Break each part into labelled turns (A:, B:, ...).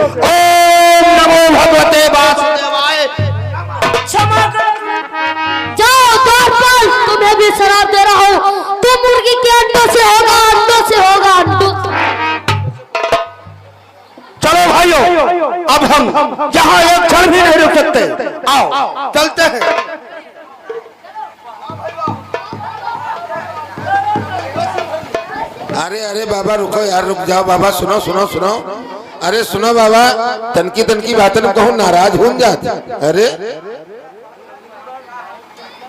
A: ओम नमो भगवते वासुदेवाय।
B: क्षमा कर। जाओ द्वारपाल, तुम्हें भी शराब दे रहा हूँ। तू मुर्गी के अंडों से होगा, अंडों से होगा, अंडों।
A: चलो भाइयों, अब हम यहाँ एक क्षण भी नहीं रुक सकते। आओ चलते हैं।
C: अरे अरे बाबा रुको यार, रुक जाओ बाबा, सुनो सुनो सुनो। अरे सुनो बाबा, तनकी तनकी बातन कहूँ नाराज हो जाते। अरे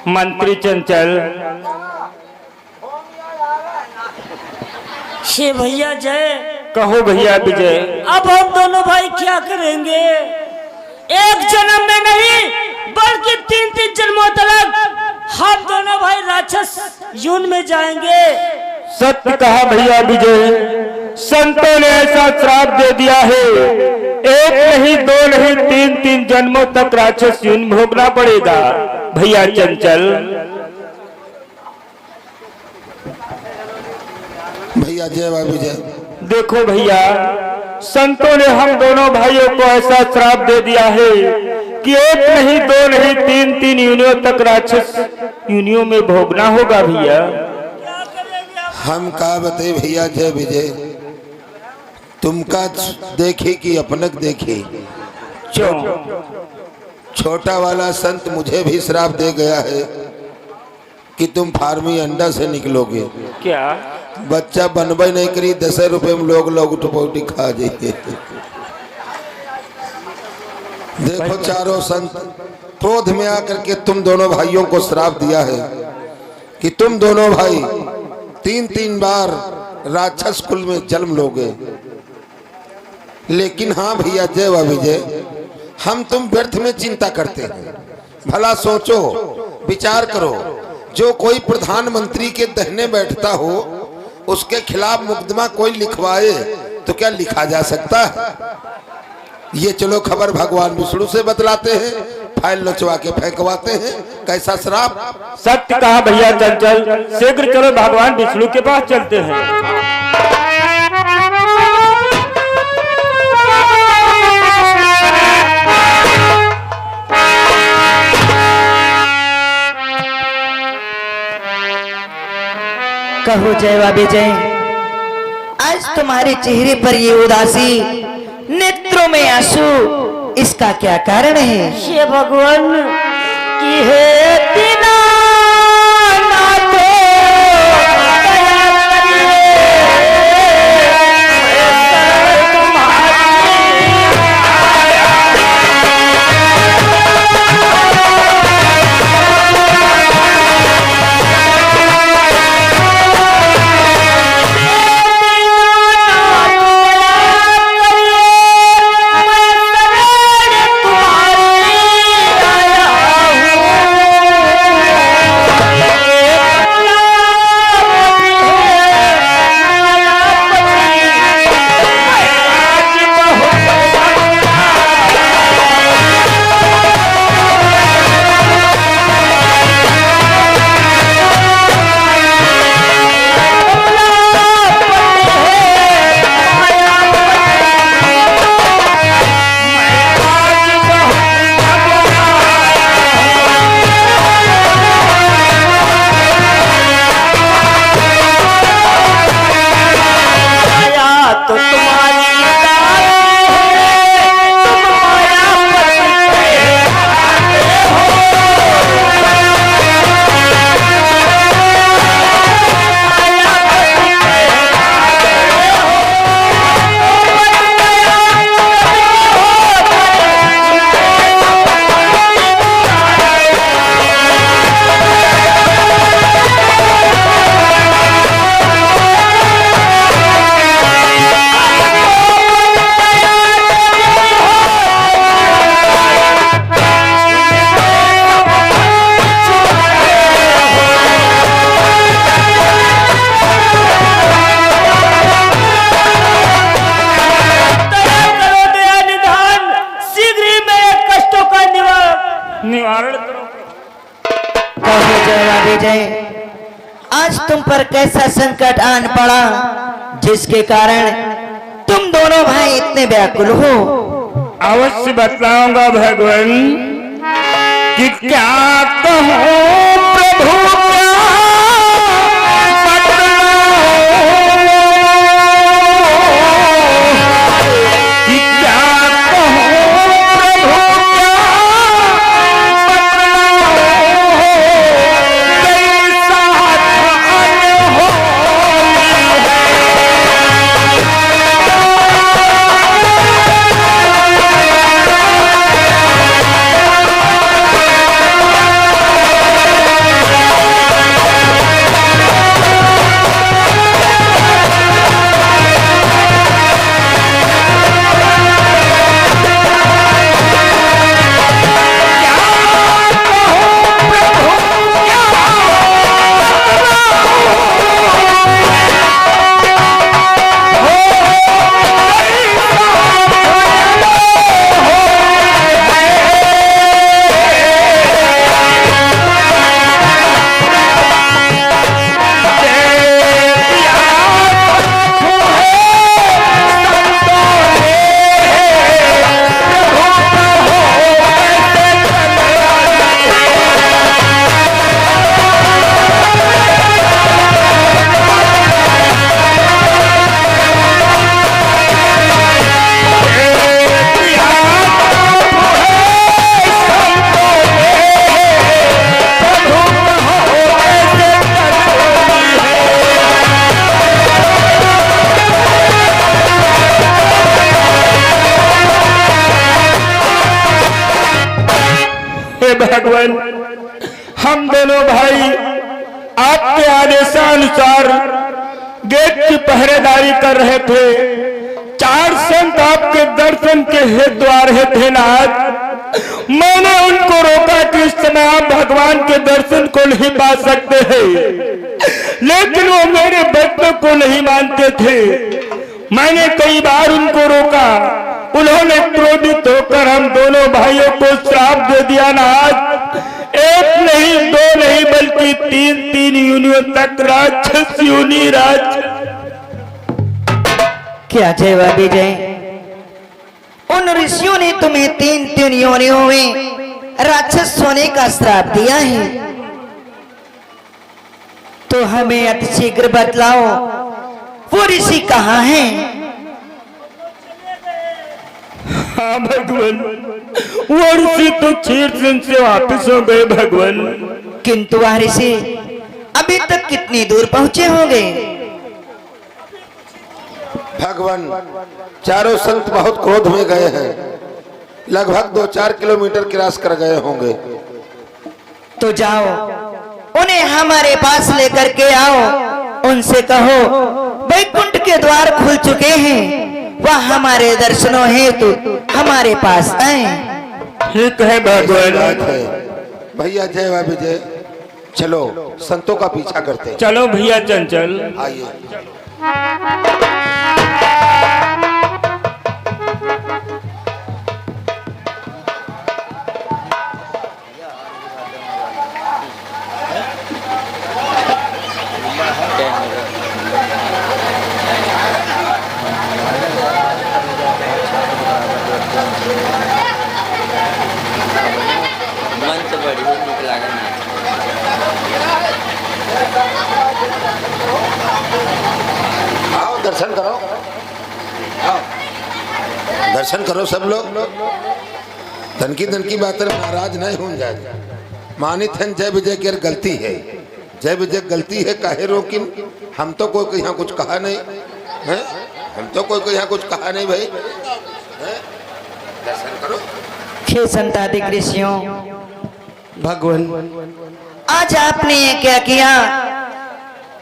D: मंत्री चंचल,
B: शे भैया जय।
D: कहो भैया विजय।
B: अब हम दोनों भाई क्या करेंगे? एक जन्म में नहीं बल्कि 3-3 जन्मों तक हम दोनों भाई राक्षस यून में जाएंगे।
D: सत्य कहा भैया विजय। संतों ने ऐसा श्राप दे दिया है, एक नहीं दो नहीं 3-3 जन्मों तक राक्षस यून भोगना पड़ेगा। भैया चंचल,
C: भैया जय बाबू जय।
D: देखो भैया, संतों ने हम दोनों भाइयों को ऐसा श्राप दे दिया है कि एक नहीं दो नहीं 3-3 यूनियों तक राक्षस यूनियों में भोगना होगा। भैया
C: हम का बते भैया जय विजय, तुमका देखे कि अपनक देखे।
D: क्यों?
C: छोटा वाला संत मुझे भी श्राप दे गया है कि तुम फार्मी अंडा से निकलोगे।
D: क्या
C: बच्चा बनबे नहीं करी, 10 रुपए में लोग लोग उठपौटी खा जाइए। देखो चारों संत क्रोध में आकर के तुम दोनों भाइयों को श्राप दिया है कि तुम दोनों भाई 3-3 बार राक्षस कुल में जन्म लोगे। लेकिन हाँ भैया जय व विजय, हम तुम व्यर्थ में चिंता करते हैं। भला सोचो विचार करो, जो कोई प्रधानमंत्री के दहने बैठता हो उसके खिलाफ मुकदमा कोई लिखवाए तो क्या लिखा जा सकता है? ये चलो खबर भगवान विष्णु से बतलाते हैं, फाइल नचवा के फेंकवाते हैं। कैसा श्राप?
D: सत्य कहा भैया चंचल, शीघ्र चलो भगवान विष्णु के पास चलते हैं।
E: कहो जय वा विजय, आज तुम्हारे चेहरे पर ये उदासी, नेत्रों में आंसू, इसका क्या कारण है?
B: हे भगवान की है दीना ना तो
E: विजय, आज तुम पर कैसा संकट आन पड़ा जिसके कारण तुम दोनों भाई इतने व्याकुल हो?
D: अवश्य बतलाऊंगा भगवान कि क्या कहूँ प्रभु क्या कि क्या कहूँ प्रभु क्या कैसा हो भगवान, हम दोनों भाई आपके आदेशानुसार गेट की पहरेदारी कर रहे थे। 4 संत आपके दर्शन के हेतु आ रहे थे नाथ। मैंने उनको रोका कि इस समय आप भगवान के दर्शन को नहीं पा सकते हैं, लेकिन वो मेरे वचनों को नहीं मानते थे। मैंने कई बार उनको रोका, उन्होंने क्रोधित होकर हम दोनों भाइयों को श्राप दे दिया नाथ। 1 नहीं 2 नहीं बल्कि 3 योनियों तक राक्षस योनि राज।
E: क्या जय विजय, उन ऋषियों ने तुम्हें 3 योनियों में राक्षस होने का श्राप दिया है, तो हमें अतिशीघ्र बतलाओ वो ऋषि कहाँ हैं?
D: हाँ भगवान, वो ऋषि तो क्षीरसेन से वापस हो गए भगवान।
E: किंतु वह ऋषि अभी तक कितनी दूर पहुंचे होंगे?
C: भगवान, चारों संत बहुत क्रोध में गए हैं, लगभग 2-4 किलोमीटर क्रॉस कर गए होंगे।
E: तो जाओ, उन्हें हमारे पास लेकर के आओ। उनसे कहो वैकुंठ के द्वार खुल चुके हैं, वह हमारे दर्शनों हेतु हमारे पास आए।
D: ठीक है भगवान।
C: बात है भैया। जय वा विजय, चलो संतों का पीछा करते हैं।
D: चलो भैया चंचल,
C: आइए।
F: मन तो बड़ी निक लागल ना।
C: आओ दर्शन करो, आओ दर्शन करो सब लोग। धन की बात नाराज नहीं हो जाए। मानित है जय विजय की गलती है, जय विजय गलती है काहे रोकिन। हम तो कोई यहाँ कुछ कहा नहीं है, हम तो कोई यहाँ कुछ कहा नहीं भाई। दर्शन करो।
E: हे संतादिक ऋषियों,
A: भगवान,
E: आज आपने ये क्या किया?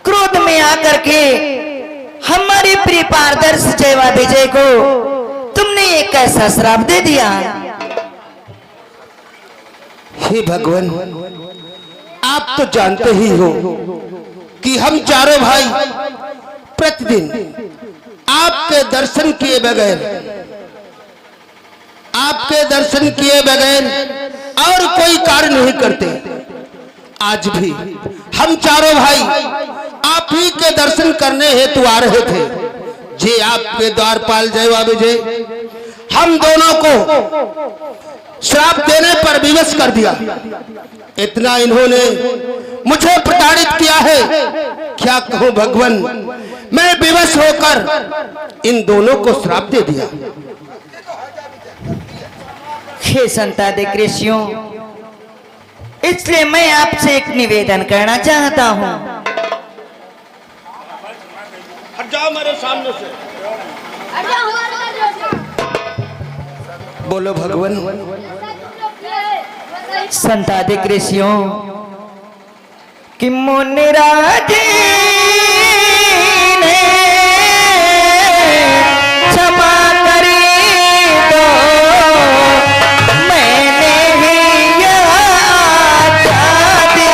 E: क्रोध में आकर के हमारे प्रिय पारदर्श जयवा विजय को तुमने ये कैसा श्राप दे दिया?
A: हे भगवान, आप तो जानते ही हो कि हम चारों भाई प्रतिदिन आपके दर्शन किए बगैर और कोई कार्य नहीं करते। आज भी हम चारों भाई आप ही के दर्शन करने हेतु आ रहे थे। जे आपके द्वारपाल जयवा विजय हम दोनों को श्राप देने पर विवश कर दिया। इतना इन्होंने मुझे प्रताड़ित किया है, क्या कहूं भगवान, मैं विवश होकर इन दोनों को श्राप दे दिया।
E: हे संतादिक ऋषियों, इसलिए मैं आपसे एक निवेदन करना चाहता हूँ।
A: हट जाओ मेरे सामने से। बोलो भगवान।
E: संतादिक ऋषियों कि मुनिराज ने क्षमा करी तो मैंने ही आजादी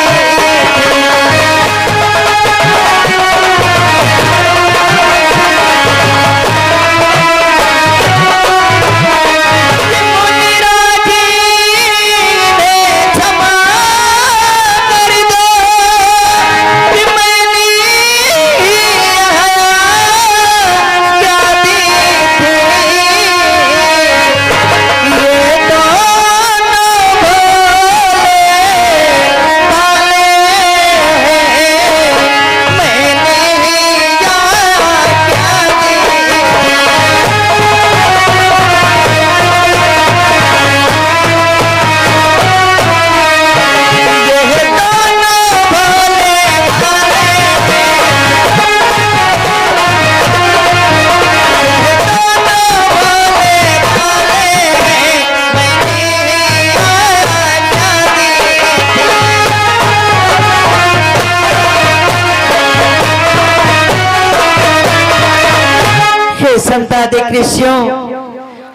E: संतादिक ऋषियों,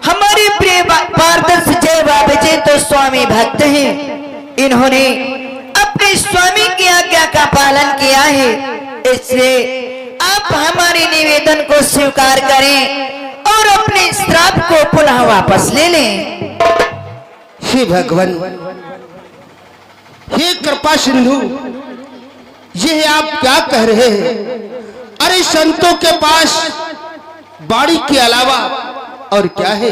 E: हमारे प्रिय पारदर्श जय बाबा जी तो स्वामी भक्त हैं। इन्होंने अपने स्वामी की आज्ञा का पालन किया है, इसलिए आप हमारे निवेदन को स्वीकार करें और अपने श्राप को पुनः वापस ले लें।
A: हे भगवान, हे कृपा सिंधु, यह आप क्या कह रहे हैं? अरे संतों के पास बाड़ी के अलावा और क्या है?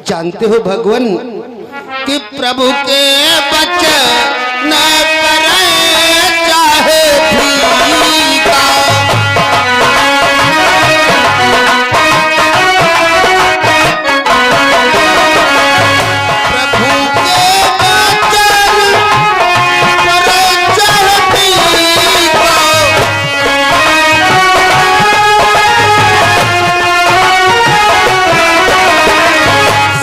A: जानते हो भगवान कि प्रभु के वचन करे चाहे भीगा, प्रभु के वचन करे चाहे भीगा,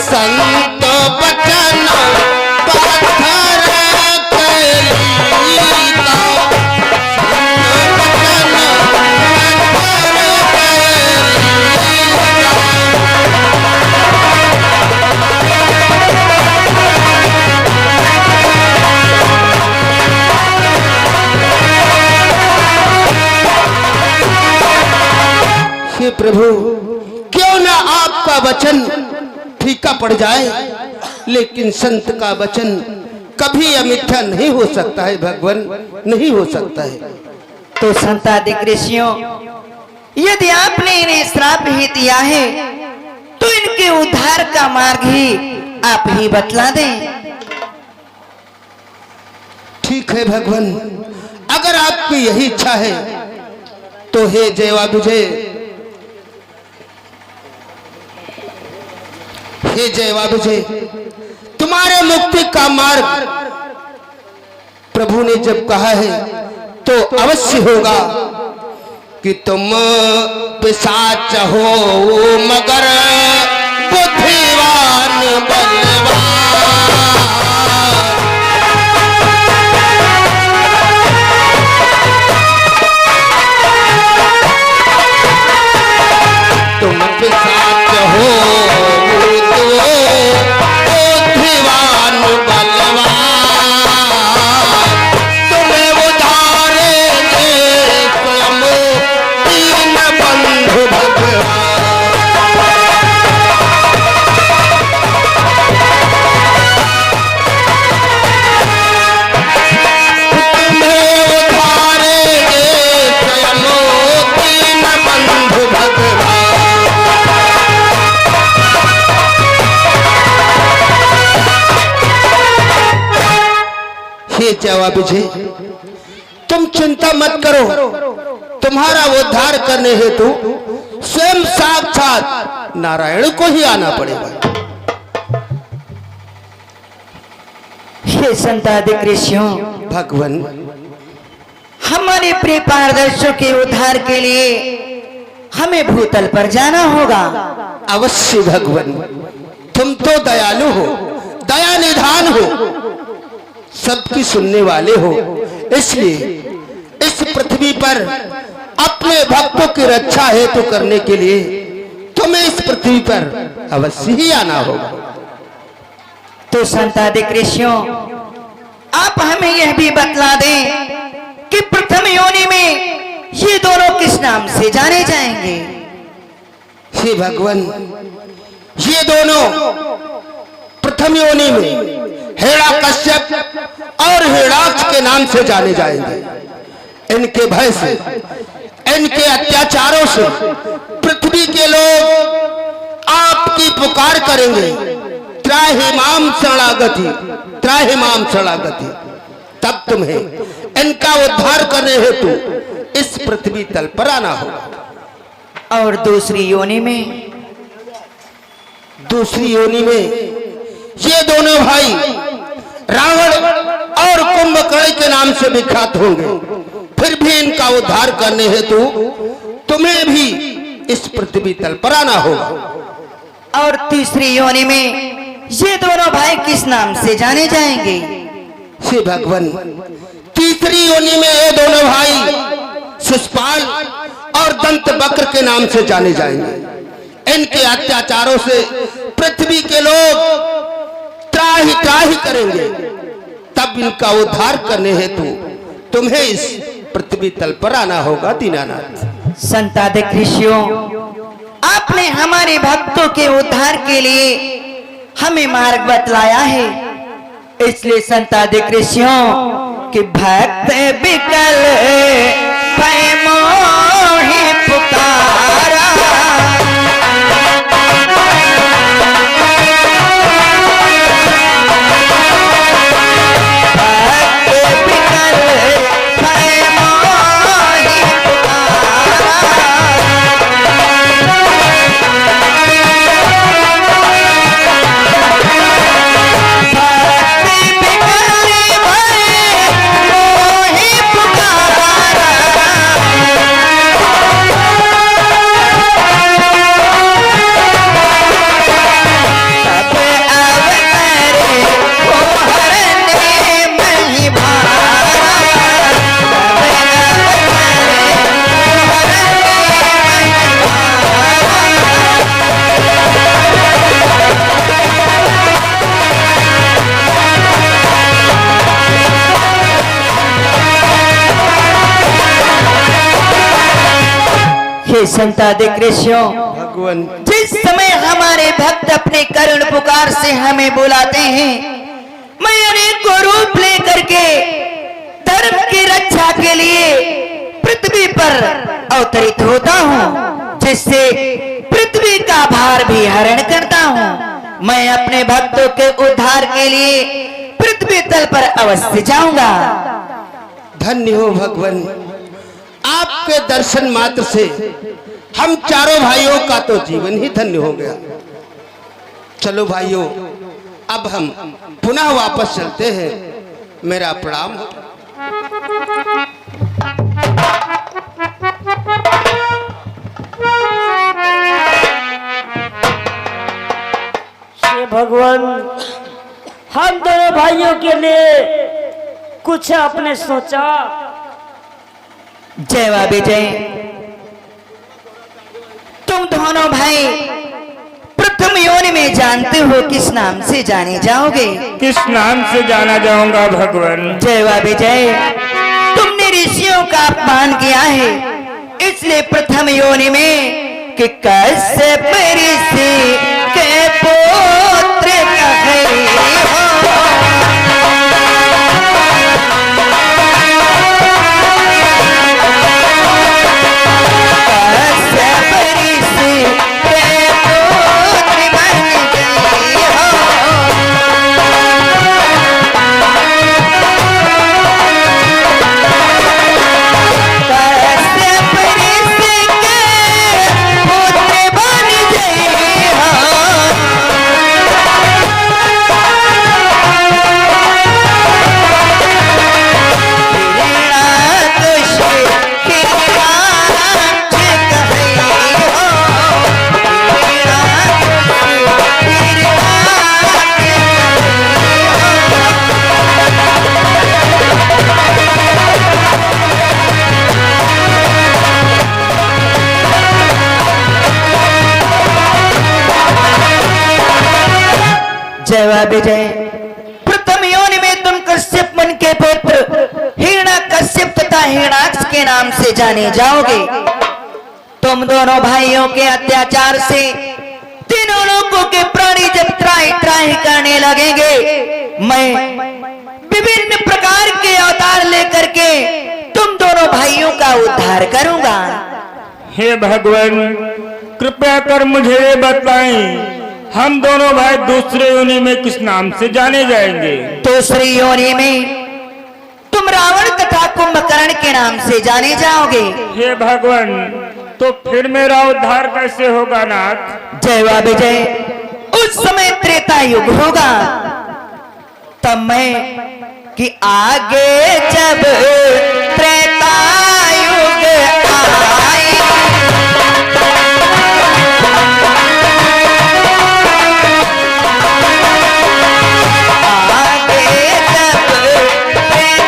A: संत बचन पाथर कैलीका, संत बचन पाथर कैलीका। हे प्रभु, क्यों ना आपका वचन फीका पड़ जाए, लेकिन संत का वचन कभी अमिथ्या नहीं हो सकता है भगवान, नहीं हो सकता है।
E: तो संतादिक ऋषियों, यदि आपने इन्हें श्राप ही दिया है तो इनके उद्धार का मार्ग ही आप ही बतला दें।
A: ठीक है भगवान, अगर आपकी यही इच्छा है तो हे जयवादुजय, हे जयवादुजय, तुम्हारे मुक्ति का मार्ग प्रभु ने जब कहा है तो अवश्य होगा कि तुम पिशाच हो मगर बुद्धिवान बलवान। तुम पिशाच हो बुद्धिवान बलवान, तुम्हें उधारेंगे स्वयं दीन बंधु भगवान। हे जवा विजय, तुम चिंता मत करो, तुम्हारा उद्धार करने हेतु स्वयं साक्षात नारायण को ही आना पड़ेगा।
E: हे संतादिक ऋषियों,
A: भगवान,
E: हमारे प्रिय पारदर्शियों के उद्धार के लिए हमें भूतल पर जाना होगा।
A: अवश्य भगवान, तुम तो दयालु हो, दया निधान हो, सबकी सुनने वाले हो, इसलिए इस पृथ्वी पर अपने भक्तों की रक्षा हेतु करने के लिए तुम्हें इस पृथ्वी पर अवश्य ही आना होगा।
E: तो संतादिक ऋषियों, आप हमें यह भी बतला दें कि प्रथम योनि में ये दोनों किस नाम से जाने जाएंगे।
A: हे भगवान, ये दोनों प्रथम योनि में हिरण्यकश्यप और हिरण्याक्ष के नाम से जाने जाएंगे। इनके भय से, इनके अत्याचारों से पृथ्वी के लोग आपकी पुकार करेंगे, त्राहिमाम शरणागति, त्राहिमाम शरणागति। तब तुम्हें इनका उद्धार करने हेतु इस पृथ्वी तल पर आना होगा।
E: और दूसरी योनि में,
A: दूसरी योनि में ये दोनों भाई रावण और कुंभकर्ण के नाम से विख्यात होंगे। फिर भी इनका उद्धार करने हेतु तुम्हें भी इस पृथ्वी तल पर आना होगा।
E: और तीसरी योनि में ये दोनों भाई किस नाम से जाने जाएंगे।
A: हे भगवान, तीसरी योनि में ये दोनों भाई शिशुपाल और दंत वक्र के नाम से जाने जाएंगे। इनके अत्याचारों से पृथ्वी के लोग त्राहि त्राहि करेंगे। तब इनका उद्धार करने हेतु तुम्हें इस पृथ्वी तल पर आना होगा। दीनानाथ,
E: संतादिक ऋषियों, आपने हमारे भक्तों के उद्धार के लिए हमें मार्ग बतलाया है, इसलिए संतादिक ऋषियों कि भक्त बिकल भय मोहि पुकारा, भक्त बिकल भय मोहि पुकारा, संतादिक ऋषियों,
A: भगवान,
E: जिस समय हमारे भक्त अपने करुण पुकार से हमें बुलाते हैं, मैं अनेक रूप लेकर के धर्म की रक्षा के लिए पृथ्वी पर अवतरित होता हूँ, जिससे पृथ्वी का भार भी हरण करता हूँ। मैं अपने भक्तों के उद्धार के लिए पृथ्वी तल पर अवश्य जाऊंगा।
A: धन्य हो भगवान, आपके दर्शन मात्र से हम चारों भाइयों का तो जीवन ही धन्य हो गया। चलो भाइयों, अब हम पुनः वापस चलते हैं। मेरा प्रणाम हो।
B: हे भगवान, हम दोनों भाइयों के लिए कुछ आपने सोचा।
E: जय विजय, तुम दोनों भाई प्रथम योनि में जानते हो किस नाम से जाने जाओगे।
D: किस नाम से जाना जाऊंगा भगवान।
E: जय विजय, तुमने ऋषियों का अपमान किया है, इसलिए प्रथम योनि में कि कश्यप ऋषि के पुत्र कहे हो। जय विजय। प्रथम योनि में तुम कश्यप मन के पुत्र हिरणा कश्यप तथा हिरणाक्ष के नाम से जाने जाओगे। तुम दोनों भाइयों के अत्याचार से तीनों लोगों के प्राणी जब त्राही त्राही करने लगेंगे, मैं विभिन्न प्रकार के अवतार लेकर के तुम दोनों भाइयों का उद्धार करूंगा।
D: हे भगवान, कृपया कर मुझे ये बताएं, हम दोनों भाई दूसरे योनि में किस नाम से जाने जाएंगे?
E: दूसरी योनि में तुम रावण तथा कुंभकर्ण के नाम से जाने जाओगे।
D: हे भगवान, तो फिर मेरा उद्धार कैसे होगा नाथ?
E: जय विजय। उस समय त्रेता युग होगा, तब मैं कि आगे जब त्रेता युग आए, आगे जब त्रेता युग आए,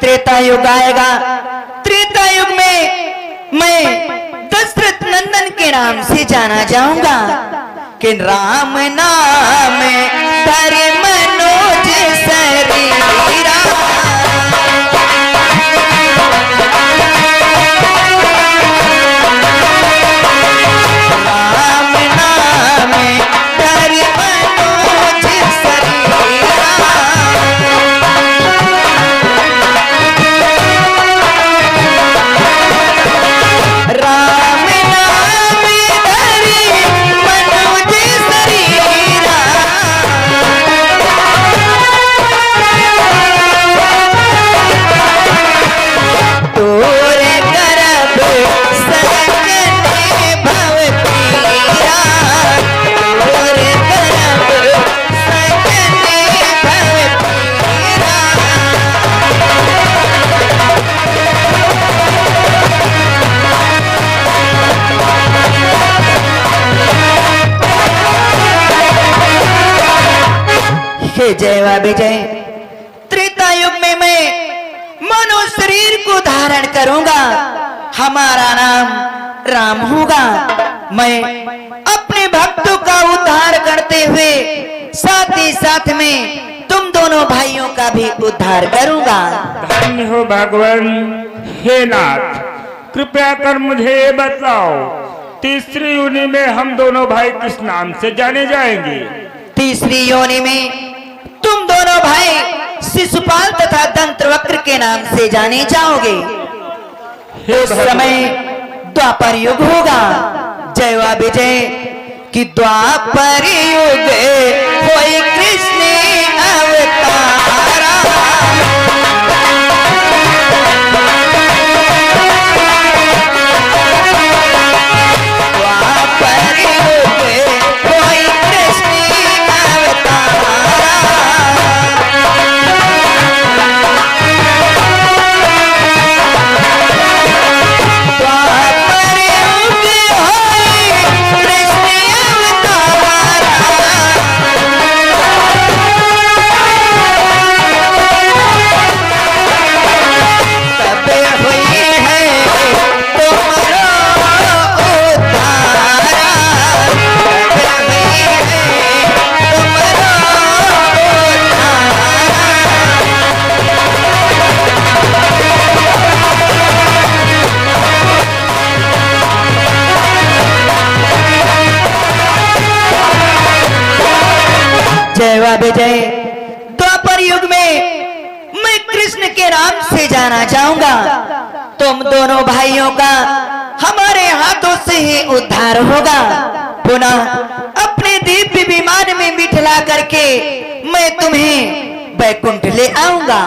E: त्रेता युग आएगा। त्रेता युग में मैं दशरथ नंदन के नाम से जाना जाऊंगा कि राम नाम धरि मनोज शरीरा, राम नाम धरि मनोज शरीरा, राम नाम धरि मनोज शरीरा, तोरे करब सजने भव पीरा, तोरे करब सजने भव पीरा। हे जय विजय। त्रेता युग में मैं मनुष्य शरीर को धारण करूंगा, हमारा नाम राम होगा। मैं अपने भक्तों का उद्धार करते हुए साथ ही साथ में तुम दोनों भाइयों का भी उद्धार करूंगा।
D: धन्य हो भगवान। हे नाथ, कृपया कर मुझे ये बताओ, तीसरी योनि में हम दोनों भाई किस नाम से जाने जाएंगे?
E: तीसरी योनि में तुम दोनों भाई शिशुपाल तथा दंत्रवक्र के नाम से जाने जाओगे। उस समय द्वापर युग होगा। जय विजय। कि द्वापर युग होई कृष्ण अवतारा, द्वापर युग होई कृष्ण अवतारा, द्वापर युग होई कृष्ण अवतारा, तब हुई है तुम्हारा उद्धारा, तब हुई है तुम्हारा उद्धारा। जय विजय। द्वापर युग में मैं कृष्ण के नाम से जाना चाहूंगा। तुम दोनों भाइयों का हमारे हाथों से ही उद्धार होगा। पुनः अपने दिव्य विमान में बिठला करके मैं तुम्हें बैकुंठ ले आऊंगा।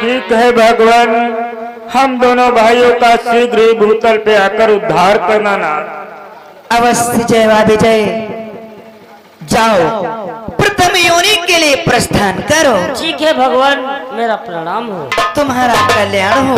D: ठीक है भगवान, हम दोनों भाइयों का शीघ्र ही भूतल पे आकर उद्धार करना ना।
E: अवश्य जय विजय, जाओ प्रथम योनि के लिए प्रस्थान करो।
B: ठीक है भगवान, मेरा प्रणाम हो।
E: तुम्हारा कल्याण हो।